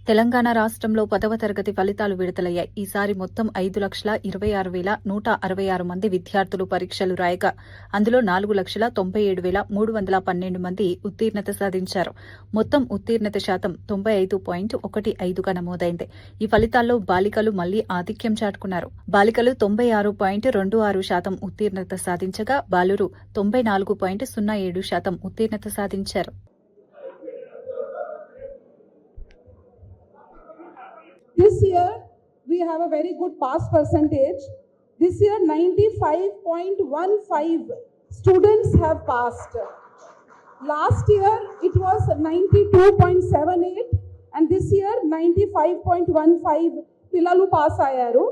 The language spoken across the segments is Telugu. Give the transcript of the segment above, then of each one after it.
తెలంగాణ రాష్ట్రంలో 10వ తరగతి ఫలితాలు విడుదలయ్యాయి. ఈసారి మొత్తం 5,26,166 మంది విద్యార్థులు పరీక్షలు రాయగా అందులో 4,97,312 మంది ఉత్తీర్ణత సాధించారు. మొత్తం ఉత్తీర్ణత శాతం 95.15గా నమోదైంది. ఈ ఫలితాల్లో బాలికలు మళ్లీ ఆధిక్యం చాటుకున్నారు. బాలికలు 96.26% ఉత్తీర్ణత సాధించగా బాలురు 94.07% ఉత్తీర్ణత సాధించారు. This year, we have a very good pass percentage. This year, 95.15 students have passed. Last year, it was 92.78 and this year, 95.15 pillalu pass ayaru.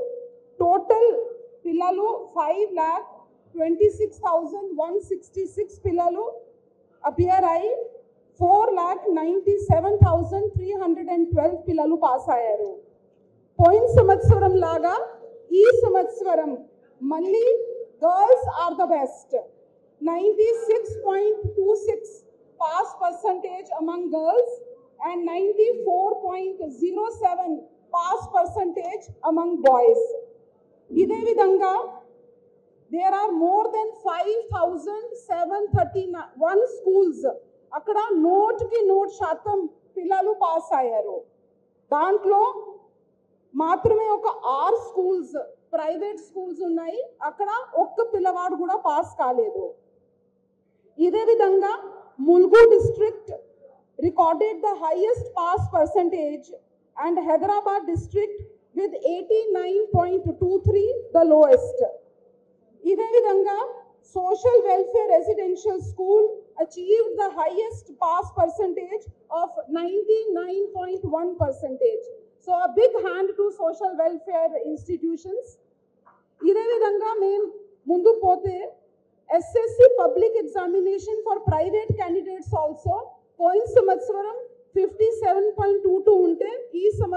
Total pillalu 5,26,166 pillalu appear ayi 4,97,312 pillalu pass ayaru. పోయిన సంవత్సరం లాగా ఈ సంవత్సరం మళ్ళీ girls are the best. 96.26 pass percentage among girls and 94.07 pass percentage among boys. ఇదే విధంగా there are more than 5,731 schools అక్కడ 100% పిల్లలు పాస్ అయ్యారు. దాంట్లో మాత్రమే ఒక 6 స్కూల్స్ ప్రైవేట్ స్కూల్స్ ఉన్నాయి, అక్కడ ఒక్క పిల్లవాడు కూడా పాస్ కాలేదు. ఇదే విధంగా Mulugu district recorded the highest pass percentage and Hyderabad district with 89.23 the lowest. ఇదే విధంగా social welfare residential school achieved the highest pass percentage of 99.1%. So a big hand to social welfare institutions. ఇదే విధంగా మేము ముందు పోతే SSC public examination for private candidates also పోయిన సంవత్సరం 57.22 ఉంటే ఈ సంవత్సరం